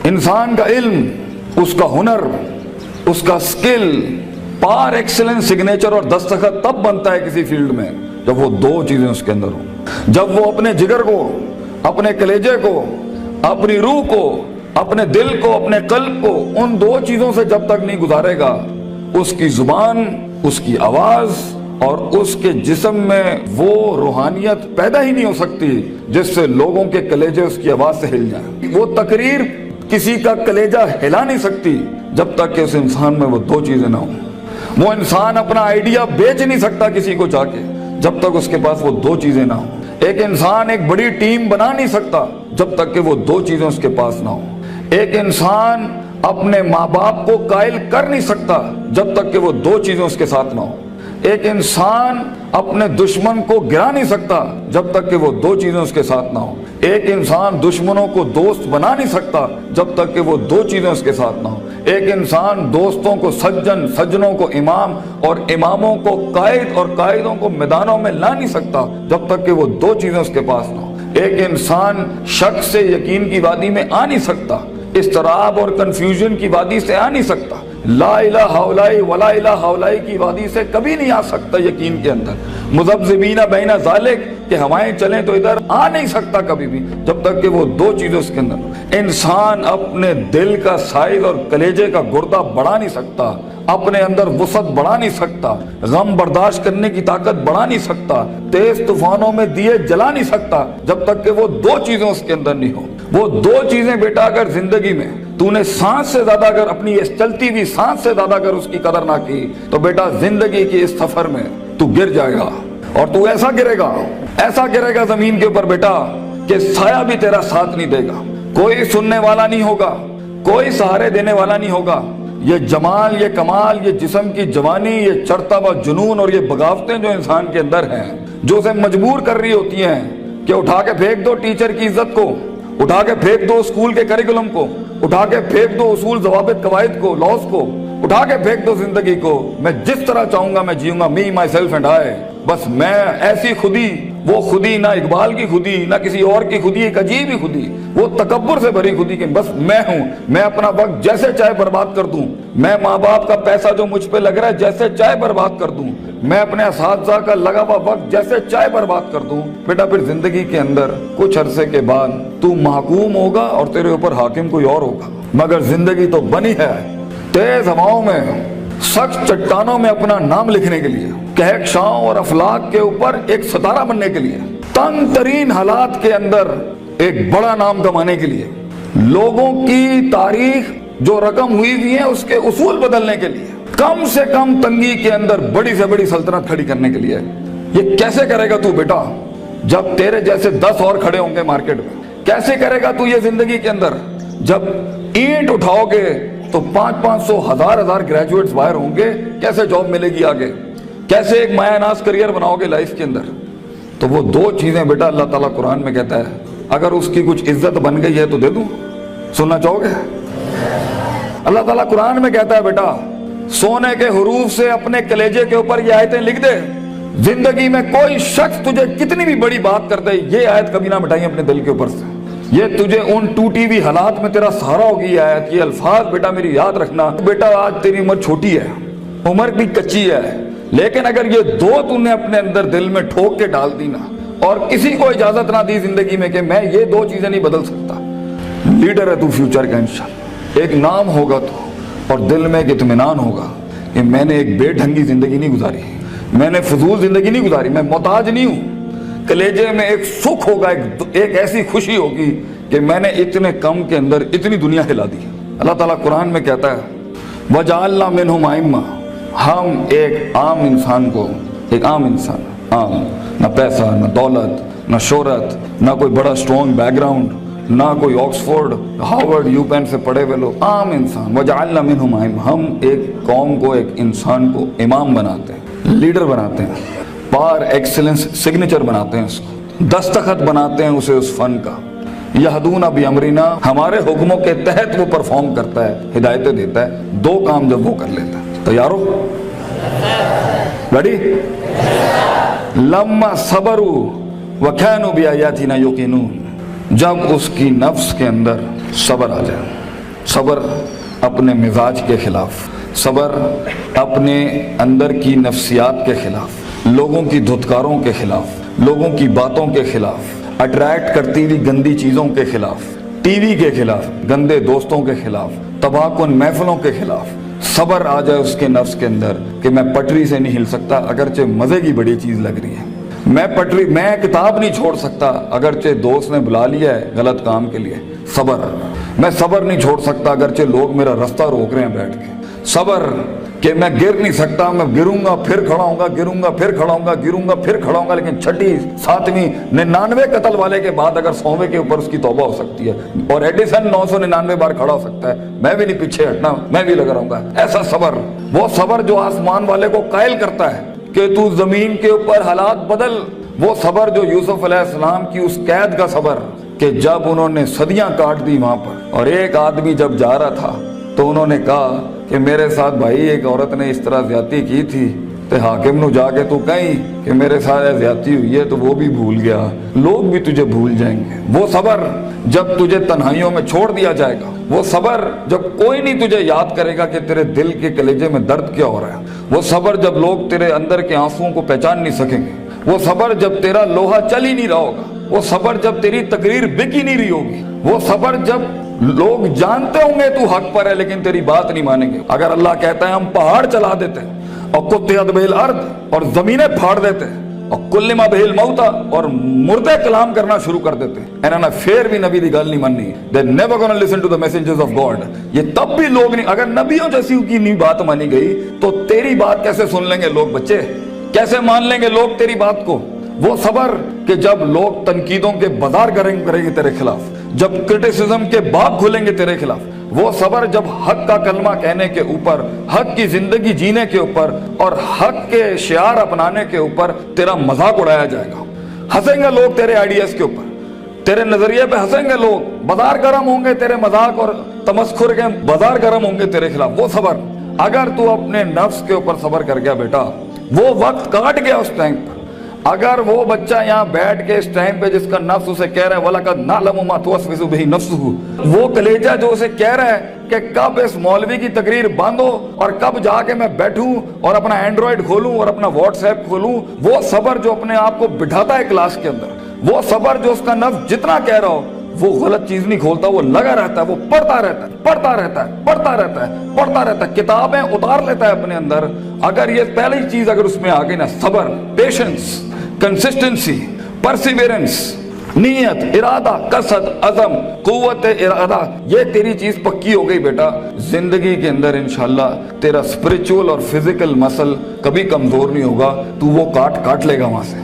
انسان کا علم، اس کا ہنر، اس کا سکل پار ایکسلنس سگنیچر اور دستخط تب بنتا ہے کسی فیلڈ میں جب وہ دو چیزیں اس کے اندر ہوں. جب وہ اپنے جگر کو، اپنے کلیجے کو، اپنی روح کو، اپنے دل کو، اپنے قلب کو ان دو چیزوں سے جب تک نہیں گزارے گا، اس کی زبان، اس کی آواز اور اس کے جسم میں وہ روحانیت پیدا ہی نہیں ہو سکتی جس سے لوگوں کے کلیجے اس کی آواز سے ہل جائیں. وہ تقریر کسی کا کلیجہ ہلا نہیں سکتی جب تک کہ اس انسان میں وہ دو چیزیں نہ ہوں. وہ انسان اپنا آئیڈیا بیچ نہیں سکتا کسی کو جا کے جب تک اس کے پاس وہ دو چیزیں نہ ہوں. ایک انسان ایک بڑی ٹیم بنا نہیں سکتا جب تک کہ وہ دو چیزیں اس کے پاس نہ ہوں. ایک انسان اپنے ماں باپ کو قائل کر نہیں سکتا جب تک کہ وہ دو چیزیں اس کے ساتھ نہ ہوں. ایک انسان اپنے دشمن کو گرا نہیں سکتا جب تک کہ وہ دو چیزیں اس کے ساتھ نہ ہوں. ایک انسان دشمنوں کو دوست بنا نہیں سکتا جب تک کہ وہ دو چیزیں اس کے ساتھ نہ ہوں. ایک انسان دوستوں کو سجن، سجنوں کو امام اور اماموں کو قائد اور قائدوں کو میدانوں میں لا نہیں سکتا جب تک کہ وہ دو چیزیں اس کے پاس نہ ہوں. ایک انسان شک سے یقین کی وادی میں آ نہیں سکتا، اضطراب اور کنفیوژن کی وادی سے آ نہیں سکتا، لا الہ الا ولا الہ الا کی وادی سے کبھی نہیں آ سکتا یقین کے اندر. مذبذبین بین ذالک کہ ہوائیں چلیں تو ادھر آ نہیں سکتا کبھی بھی جب تک کہ وہ دو چیزیں اس کے اندر. انسان اپنے دل کا سائز اور کلیجے کا گردہ بڑھا نہیں سکتا، اپنے اندر وسعت بڑھا نہیں سکتا، غم برداشت کرنے کی طاقت بڑھا نہیں سکتا، تیز طوفانوں میں دیے جلا نہیں سکتا جب تک کہ وہ دو چیزیں اس کے اندر نہیں ہو. وہ دو چیزیں بیٹا اگر زندگی میں تو نے سانس سے زیادہ اگر اپنی اس چلتی ہوئی سانس سے زیادہ اگر اس کی قدر نہ کی تو بیٹا زندگی کی اس سفر میں تو گر جائے گا. اور تو ایسا گرے گا زمین کے اوپر بیٹا کہ سایہ بھی تیرا ساتھ نہیں دے گا، کوئی سننے والا نہیں ہوگا، کوئی سہارے دینے والا نہیں ہوگا. یہ جمال، یہ کمال، یہ جسم کی جوانی، یہ چڑھتا ہوا جنون اور یہ بغاوتیں جو انسان کے اندر ہیں جو اسے مجبور کر رہی ہوتی ہیں کہ اٹھا کے پھینک دو ٹیچر کی عزت کو، اٹھا کے پھینک دو اسکول کے کریکولم کو، اٹھا کے پھینک دو اصول ضوابط قواعد کو، لاس کو، اٹھا کے پھینک دو زندگی کو. میں جس طرح چاہوں گا میں جیوں گا، می مائی سیلف اینڈ آئی. بس میں ایسی خودی، وہ خودی نہ اقبال کی خودی نہ کسی اور کی خودی، ایک عجیب ہی خودی، وہ تکبر سے بھری خودی کہ بس میں ہوں، میں اپنا وقت جیسے چاہے برباد کر دوں، میں ماں باپ کا پیسہ جو مجھ پہ لگ رہا ہے جیسے چاہے برباد کر دوں، میں اپنے اساتذہ کا لگا ہوا وقت جیسے چاہے برباد کر دوں. بیٹا پھر زندگی کے اندر کچھ عرصے کے بعد تو محکوم ہوگا اور تیرے اوپر حاکم کوئی اور ہوگا. مگر زندگی تو بنی ہے تیز ہواؤں میں، سخت چٹانوں میں اپنا نام لکھنے کے لیے، کہکشاؤں اور افلاک کے اوپر ایک ستارہ بننے کے لیے، تنگ ترین حالات کے اندر ایک بڑا نام کمانے کے لیے، لوگوں کی تاریخ جو رقم ہوئی ہیں اس کے اصول بدلنے کے لیے، کم سے کم تنگی کے اندر بڑی سے بڑی سلطنت کھڑی کرنے کے لیے. یہ کیسے کرے گا تو بیٹا جب تیرے جیسے 10 اور کھڑے ہوں گے مارکیٹ میں؟ کیسے کرے گا تو یہ زندگی کے اندر جب اینٹ اٹھاؤ گے تو 500 ہزار گریجویٹس باہر ہوں گے؟ کیسے جاب ملے گی آگے؟ کیسے ایک مایہ ناز کریئر بناؤ گے لائف کے اندر؟ تو وہ دو چیزیں بیٹا اللہ تعالیٰ قرآن میں کہتا ہے اگر اس کی کچھ عزت بن گئی ہے تو دے دوں. سننا چاہو گے؟ اللہ تعالیٰ قرآن میں کہتا ہے بیٹا سونے کے حروف سے اپنے کلیجے کے اوپر یہ آیتیں لکھ دے، زندگی میں کوئی شخص تجھے کتنی بھی بڑی بات کر دے یہ آیت کبھی نہ مٹائیں اپنے دل کے اوپر سے. یہ تجھے ان ٹوٹی ہوئی حالات میں تیرا سہارا ہوگی یہ آیت. یہ الفاظ بیٹا میری یاد رکھنا. بیٹا آج تیری عمر چھوٹی ہے، عمر بھی کچی ہے، لیکن اگر یہ دو تو نے اپنے اندر دل میں ٹھوک کے ڈال دی نا اور کسی کو اجازت نہ دی زندگی میں کہ میں یہ دو چیزیں نہیں بدل سکتا، لیڈر ہے تو فیوچر کا انشاءاللہ. ایک نام ہوگا تو اور دل میں ایک اطمینان ہوگا کہ میں نے ایک بے ڈھنگی زندگی نہیں گزاری، میں نے فضول زندگی نہیں گزاری، میں محتاج نہیں ہوں. کلیجے میں ایک سکھ ہوگا، ایک ایسی خوشی ہوگی کہ میں نے اتنے کم کے اندر اتنی دنیا ہلا دی. اللہ تعالیٰ قرآن میں کہتا ہے وَجَعَلْنَا مِنْهُمْ أَئِمَّةً، ہم ایک عام انسان کو، ایک عام انسان، عام، نہ پیسہ نہ دولت نہ شہرت نہ کوئی بڑا اسٹرانگ بیک گراؤنڈ نہ کوئی آکسفورڈ ہارورڈ یو پین سے پڑھے ہوئے لوگ، عام انسان. وَجَعَلْنَا مِنْهُمْ أَئِمَّةً، ہم ایک قوم کو، ایک انسان کو امام بناتے ہیں، لیڈر بناتے ہیں، پار ایکسلنس سگنیچر بناتے ہیں، اس کو دستخط بناتے ہیں اسے اس فن کا. یہدون بامرنا، ہمارے حکموں کے تحت وہ پرفارم کرتا ہے، ہدایتیں دیتا ہے. دو کام جب وہ کر لیتا ہے، تیار ہو؟ ریڈی؟ لما صبروا وكانوا بآياتنا يوقنون، جب اس کی نفس کے اندر صبر آ جائے، صبر اپنے مزاج کے خلاف، صبر اپنے اندر کی نفسیات کے خلاف، لوگوں کی دھتکاروں کے خلاف، لوگوں کی باتوں کے خلاف، اٹریکٹ کرتی ہوئی گندی چیزوں کے خلاف، ٹی وی کے خلاف، گندے دوستوں کے خلاف، تباہ کن محفلوں کے خلاف صبر آ جائے اس کے نفس کے اندر کہ میں پٹری سے نہیں ہل سکتا اگرچہ مزے کی بڑی چیز لگ رہی ہے، میں کتاب نہیں چھوڑ سکتا اگرچہ دوست نے بلا لیا ہے غلط کام کے لیے، صبر، میں صبر نہیں چھوڑ سکتا اگرچہ لوگ میرا رستہ روک رہے ہیں بیٹھ کے، صبر کہ میں گر نہیں سکتا، میں گروں گا پھر کھڑا ہوں گا، گروں گا پھر کھڑا ہوں گا، گروں گا پھر کھڑا ہوں گا، لیکن چھٹی 7ویں 99 قتل والے کے بعد اگر 100ویں کے اوپر اس کی توبہ ہو سکتی ہے اور ایڈیسن 999 بار کھڑا ہو سکتا ہے، میں بھی نہیں پیچھے ہٹنا، میں بھی لگا رہوں گا۔ ایسا صبر، وہ صبر جو آسمان والے کو قائل کرتا ہے کہ تو زمین کے اوپر حالات بدل، وہ صبر جو یوسف علیہ السلام کی اس قید کا صبر کہ جب انہوں نے صدیاں کاٹ دی وہاں پر اور ایک آدمی جب جا رہا تھا تو انہوں نے کہا کہ میرے ساتھ بھائی ایک عورت نے اس طرح زیادتی کی تھی تے حاکم نو جا کے تو کہیں کہ میرے ساتھ زیادتی ہوئی ہے تو وہ بھی بھول گیا، لوگ بھی تجھے بھول جائیں گے۔ وہ صبر جب تجھے تنہائیوں میں چھوڑ دیا جائے گا، وہ صبر جب کوئی نہیں تجھے یاد کرے گا کہ تیرے دل کے کلیجے میں درد کیا ہو رہا ہے، وہ صبر جب لوگ تیرے اندر کے آنسوؤں کو پہچان نہیں سکیں گے، وہ صبر جب تیرا لوہا چل ہی نہیں رہا ہوگا، وہ صبر جب تیری تقریر بک ہی نہیں رہی ہوگی، وہ صبر جب لوگ جانتے ہوں گے تو حق پر ہے لیکن تیری بات نہیں مانیں گے۔ اگر اللہ کہتا ہے ہم پہاڑ چلا دیتے ہیں اور قطعت بہ الارض اور زمینیں پھاڑ دیتے ہیں اور کلما بہ الموتى اور مردے کلام کرنا شروع کر دیتے ہیں، انہوں نے پھر بھی نبی دی گل نہیں ماننی، they never gonna listen to the messengers of God۔ یہ تب بھی لوگ نہیں، اگر نبیوں جیسی کی نہیں بات مانی گئی تو تیری بات کیسے سن لیں گے لوگ؟ بچے کیسے مان لیں گے لوگ تیری بات کو؟ وہ صبر کہ جب لوگ تنقیدوں کے بازار کریں گے تیرے خلاف، جب کرٹیسزم کے باب کھولیں گے تیرے خلاف، وہ صبر جب حق کا کلمہ کہنے کے اوپر، حق کی زندگی جینے کے اوپر اور حق کے شعار اپنانے کے اوپر تیرا مذاق اڑایا جائے گا، ہنسیں گے لوگ تیرے آئیڈیاز کے اوپر، تیرے نظریے پہ ہنسیں گے لوگ، بازار گرم ہوں گے تیرے مذاق اور تمسخر کے بازار گرم ہوں گے تیرے خلاف۔ وہ صبر اگر تو اپنے نفس کے اوپر صبر کر گیا بیٹا، وہ وقت کاٹ گیا اس ٹائم پر، اگر وہ بچہ یہاں بیٹھ کے اس ٹائم پہ جس کا نفس اسے کہہ رہا ہے وَلَقَدْ نَعْلَمُ مَا تُوَسْوِسُ بِهِ نَفْسُهُ، وہ کلیجہ جو اسے کہہ رہا ہے کہ کب اس مولوی کی تقریر باندھو اور کب جا کے میں بیٹھوں اور اپنا اینڈرائیڈ کھولوں اور اپنا واٹس ایپ کھولوں، وہ صبر جو اپنے آپ کو بٹھاتا ہے کلاس کے اندر، وہ صبر جو اس کا نفس جتنا کہہ رہا ہو وہ غلط چیز نہیں کھولتا، وہ لگا رہتا ہے، وہ پڑھتا رہتا ہے، پڑھتا رہتا ہے، پڑھتا رہتا ہے، پڑھتا رہتا ہے، کتابیں اتار لیتا ہے اپنے اندر۔ اگر یہ پہلی چیز اگر اس میں آ گئی نا، صبر، پیشنس، کنسسٹنسی، پرسیورنس، نیت، ارادہ، قصد، عزم، قوت ارادہ، یہ تیری چیز پکی ہو گئی بیٹا، زندگی کے اندر انشاءاللہ تیرا اسپرچول اور فزیکل مسل کبھی کمزور نہیں ہوگا، تو وہ کاٹ لے گا وہاں سے۔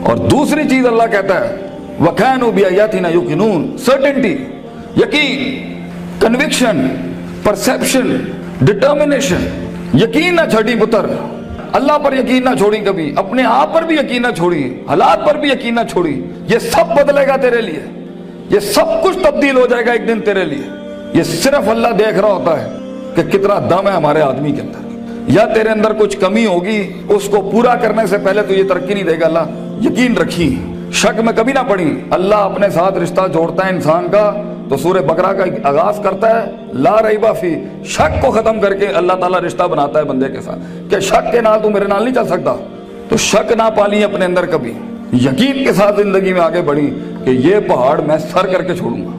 اور دوسری چیز اللہ کہتا ہے وَكَانُوا بِآيَاتِنَا يُوقِنُونَ، سرٹنٹی، یقین، کنوکشن، پرسیپشن، ڈٹرمنیشن، یقین نہ چھڑی پتر، اللہ پر یقین نہ چھوڑی، کبھی اپنے آپ پر بھی یقین نہ چھوڑی، حالات پر بھی یقین نہ چھوڑی، یہ سب بدلے گا تیرے لیے، یہ سب کچھ تبدیل ہو جائے گا ایک دن تیرے لیے۔ یہ صرف اللہ دیکھ رہا ہوتا ہے کہ کتنا دم ہے ہمارے آدمی کے اندر، یا تیرے اندر کچھ کمی ہوگی، اس کو پورا کرنے سے پہلے تو یہ ترقی نہیں دے گا اللہ۔ یقین رکھی، شک میں کبھی نہ پڑی، اللہ اپنے ساتھ رشتہ جوڑتا ہے انسان کا تو سورہ بقرہ کا آغاز کرتا ہے لا ریب فی، شک کو ختم کر کے اللہ تعالیٰ رشتہ بناتا ہے بندے کے ساتھ کہ شک کے نال تو میرے نال نہیں چل سکتا، تو شک نہ پالی اپنے اندر کبھی، یقین کے ساتھ زندگی میں آگے بڑھی کہ یہ پہاڑ میں سر کر کے چھوڑوں گا،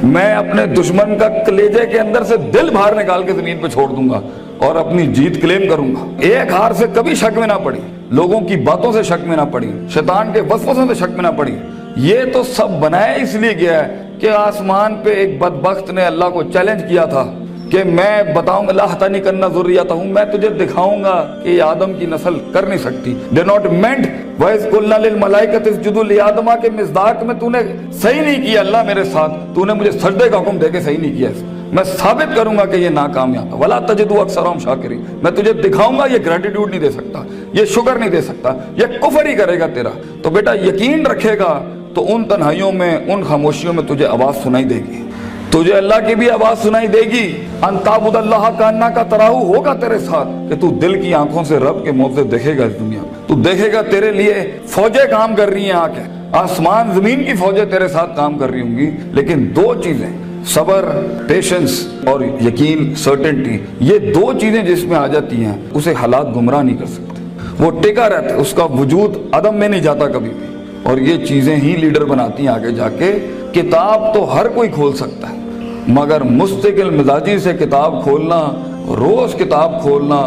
میں اپنے دشمن کا کلیجے کے اندر سے دل باہر نکال کے زمین پہ چھوڑ دوں گا اور اپنی جیت کلیم کروں گا۔ ایک ہار سے کبھی شک میں نہ پڑی، لوگوں کی باتوں سے شک میں نہ پڑی، شیطان کے وسوسوں سے شک میں نہ پڑی۔ یہ تو سب بنایا اس لیے گیا ہے کہ آسمان پہ ایک بدبخت نے اللہ کو چیلنج کیا تھا کہ میں بتاؤں گا لَأَحْتَنِكَنَّ ذُرِّيَّتَهُ، میں تجھے دکھاؤں گا کہ یہ آدم کی نسل کر نہیں سکتی۔ They're not meant وَإِذْ قُلْنَا لِلْمَلَائِكَةِ اسْجُدُوا لِآدَمَ کے مصداق میں تو نے صحیح نہیں کیا اللہ میرے ساتھ، تو نے مجھے سجدے کا حکم دے کے صحیح نہیں کیا، میں ثابت کروں گا کہ یہ ناکامیاب ہے۔ وَلَا تَجِدُوا أَكْثَرَهُمْ شَاكِرِينَ، میں تجھے دکھاؤں گا یہ گریٹیٹیوڈ نہیں دے سکتا، یہ شکر نہیں دے سکتا، یہ کفر ہی کرے گا تیرا۔ تو بیٹا یقین رکھے گا تو ان تنہائیوں میں، ان خاموشیوں میں تجھے آواز سنائی دے گی، تجھے اللہ کی بھی آواز سنائی دے گی۔ ان تعبد اللہ کانک تراہ ہوگا تیرے ساتھ کہ تو دل کی آنکھوں سے رب کے معجزے دیکھے گا اس دنیا میں، تو دیکھے گا تیرے لیے فوجیں کام کر رہی ہیں، آ کے آسمان زمین کی فوجیں تیرے ساتھ کام کر رہی ہوں گی، لیکن دو چیزیں، صبر، پیشنس اور یقین، سرٹنٹی، یہ دو چیزیں جس میں آ جاتی ہیں اسے حالات گمراہ نہیں کر سکتے، وہ ٹکا رہتا ہے، اس کا وجود عدم میں نہیں جاتا کبھی بھی، اور یہ چیزیں ہی لیڈر بناتی ہیں آگے جا کے۔ کتاب تو ہر کوئی کھول سکتا ہے، مگر مستقل مزاجی سے کتاب کھولنا، روز کتاب کھولنا،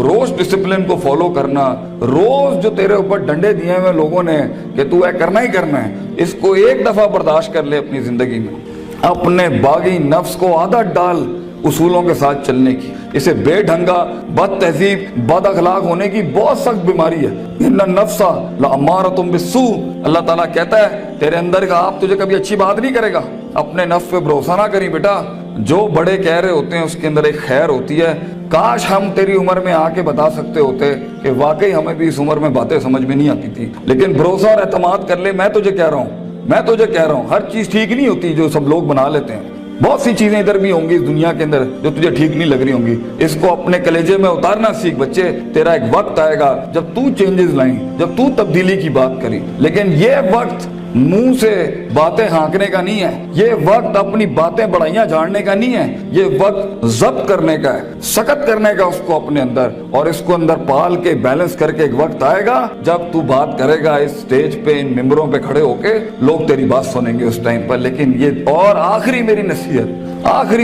روز ڈسپلن کو فالو کرنا، روز جو تیرے اوپر ڈنڈے دیے ہوئے لوگوں نے کہ تو اے کرنا ہی کرنا ہے، اس کو ایک دفعہ برداشت کر لے اپنی زندگی میں، اپنے باغی نفس کو عادت ڈال اصولوں کے ساتھ چلنے کی۔ اسے بے ڈھنگا، بد تہذیب، بد اخلاق ہونے کی بہت سخت بیماری ہے۔ ان النفس لامارۃ بالسوء، اللہ تعالیٰ کہتا ہے تیرے اندر کا آپ تجھے کبھی اچھی بات نہیں کرے گا، اپنے نفس پہ بھروسہ نہ کری بیٹا، جو بڑے کہہ رہے ہوتے ہیں اس کے اندر ایک خیر ہوتی ہے۔ کاش ہم تیری عمر میں آ کے بتا سکتے ہوتے کہ واقعی ہمیں بھی اس عمر میں باتیں سمجھ میں نہیں آتی تھی، لیکن بھروسہ اور اعتماد کر لے۔ میں تجھے کہہ رہا ہوں ہر چیز ٹھیک نہیں ہوتی جو سب لوگ بنا لیتے ہیں، بہت سی چیزیں ادھر بھی ہوں گی اس دنیا کے اندر جو تجھے ٹھیک نہیں لگ رہی ہوں گی، اس کو اپنے کلیجے میں اتارنا سیکھ بچے۔ تیرا ایک وقت آئے گا جب تو چینجز لائیں، جب تو تبدیلی کی بات کریں، لیکن یہ وقت منہ سے باتیں ہانکنے کا نہیں ہے، یہ وقت اپنی باتیں بڑائیاں جھاڑنے کا نہیں ہے، یہ وقت ضبط کرنے کا ہے، سخت کرنے کا اس کو اپنے اندر، اور اس کو اندر پال کے بیلنس کر کے ایک وقت آئے گا جب تو بات کرے گا اس سٹیج پہ، ان ممبروں پہ کھڑے ہو کے لوگ تیری بات سنیں گے اس ٹائم پر۔ لیکن یہ اور آخری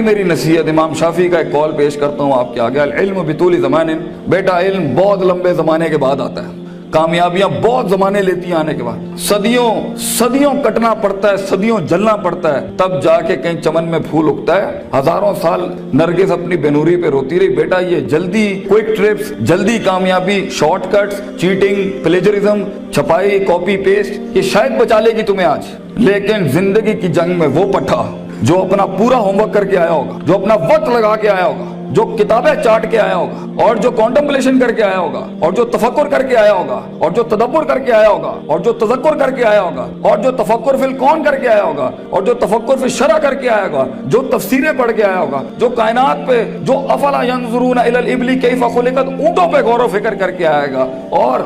میری نصیحت امام شافعی کا ایک قول پیش کرتا ہوں آپ کے آگے، العلم بطول زمان، بیٹا علم بہت لمبے زمانے کے بعد آتا ہے، کامیابیاں بہت زمانے لیتی ہیں آنے کے بعد، صدیوں کٹنا پڑتا ہے، صدیوں جلنا پڑتا ہے، تب جا کے کہیں چمن میں پھول اگتا ہے۔ ہزاروں سال نرگس اپنی بینوری پہ روتی رہی، بیٹا یہ جلدی کوئک ٹرپس، جلدی کامیابی، شارٹ کٹس، چیٹنگ، پلیجرزم، چھپائی، کاپی پیسٹ، یہ شاید بچا لے گی تمہیں آج، لیکن زندگی کی جنگ میں وہ پٹھا جو اپنا پورا ہوم ورک کر کے آیا ہوگا، جو اپنا وقت لگا کے آیا ہوگا، جو کتابیں چاٹ کے آیا ہوگا، اور جو کانٹمپلیشن کر کے آیا ہوگا، اور جو تفکر کر کے آیا ہوگا، اور جو تدبر کر کے آیا ہوگا، اور جو تذکر کر کے آیا ہوگا، اور جو تفکر فی الکون کر کے آیا ہوگا، اور جو تفکر فی الشرع کر کے آیا ہوگا، جو تفسیریں پڑھ کے آیا ہوگا، جو کائنات پہ، جو افلا ینظرون الی الابل کیف خلقت، اونٹوں پہ غور و فکر کر کے آئے گا، اور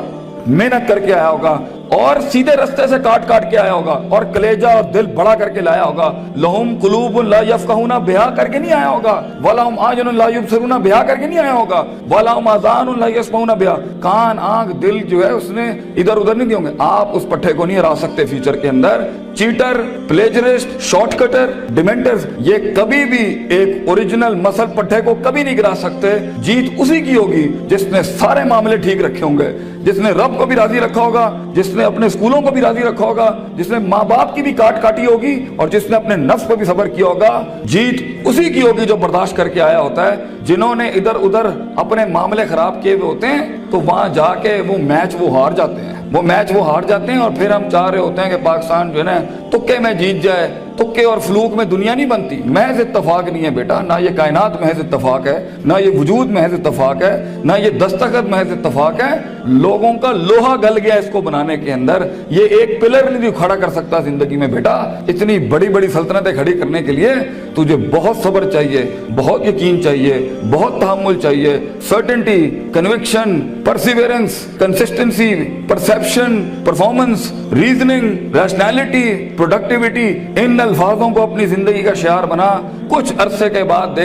محنت کر کے آیا ہوگا، اور سیدھے رستے سے کاٹ کے آیا ہوگا، اور کلیجہ اور دل بڑا کر کے لایا ہوگا۔ لہم قلوب لا یفقہون، بہا کر کے نہیں آیا ہوگا، ولہم اعین لا یبصرون، بہا کر کے نہیں آیا ہوگا، ولہم آذان لا یسمعون بہا، کان، آنکھ، دل جو ہے اس نے ادھر ادھر نہیں دیے ہوں گے۔ آپ اس پٹھے کو نہیں ہرا سکتے فیوچر کے اندر۔ چیٹر، پلیجرسٹ، شارٹ کٹر، ڈیمنٹرز، یہ کبھی بھی ایک اوریجنل مسل پٹھے کو کبھی نہیں گرا سکتے۔ جیت اسی کی ہوگی جس نے سارے معاملے ٹھیک رکھے ہوں گے، جس نے رب کو بھی راضی رکھا ہوگا، جس نے اپنے اسکولوں کو بھی راضی رکھا ہوگا، جس نے ماں باپ کی بھی کاٹی ہوگی، اور جس نے اپنے نفس پہ بھی صبر کیا ہوگا۔ جیت اسی کی ہوگی جو برداشت کر کے آیا ہوتا ہے۔ جنہوں نے ادھر ادھر اپنے معاملے خراب کیے ہوئے ہوتے ہیں تو وہاں جا کے وہ میچ ہار جاتے ہیں، اور پھر ہم چاہ رہے ہوتے ہیں کہ پاکستان جو ہے نا تکے میں جیت جائے۔ تکے اور فلوک میں دنیا نہیں بنتی، محض اتفاق نہیں ہے بیٹا، نہ یہ کائنات محض اتفاق ہے، نہ یہ وجود محض اتفاق ہے، نہ یہ دستخط محض اتفاق ہے۔ لوگوں کا لوہا گل گیا اس کو بنانے کے اندر، یہ ایک پلر نہیں کھڑا کر سکتا زندگی میں بیٹا۔ اتنی بڑی بڑی سلطنتیں کھڑی کرنے کے لیے تجھے بہت صبر چاہیے، بہت یقین چاہیے، بہت تحمل چاہیے، certainty, conviction, perseverance, consistency, perception, performance, reasoning, rationality, productivity, ان الفاظوں کو اپنی زندگی کا شعار بنا۔ کچھ عرصے کے بعد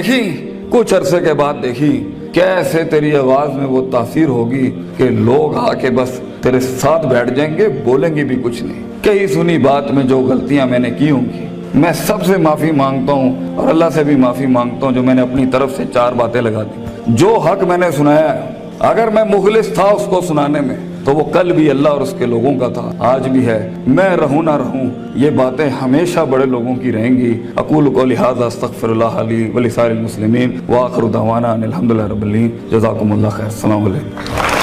دیکھی کیسے تیری آواز میں وہ تاثیر ہوگی کہ لوگ آ کے بس تیرے ساتھ بیٹھ جائیں گے، بولیں گے بھی کچھ نہیں۔ کہیں سنی بات میں جو غلطیاں میں نے کی ہوں گی، میں سب سے معافی مانگتا ہوں، اور اللہ سے بھی معافی مانگتا ہوں جو میں نے اپنی طرف سے 4 باتیں لگا دی۔ جو حق میں نے سنایا ہے، اگر میں مخلص تھا اس کو سنانے میں تو وہ کل بھی اللہ اور اس کے لوگوں کا تھا، آج بھی ہے، میں رہوں نہ رہوں، یہ باتیں ہمیشہ بڑے لوگوں کی رہیں گی۔ اقول قولی ھذا استغفر اللہ لی ولسائر المسلمین، وآخر دعوانا ان الحمد للہ رب العالمین۔ جزاکم اللہ خیر، السلام علیکم۔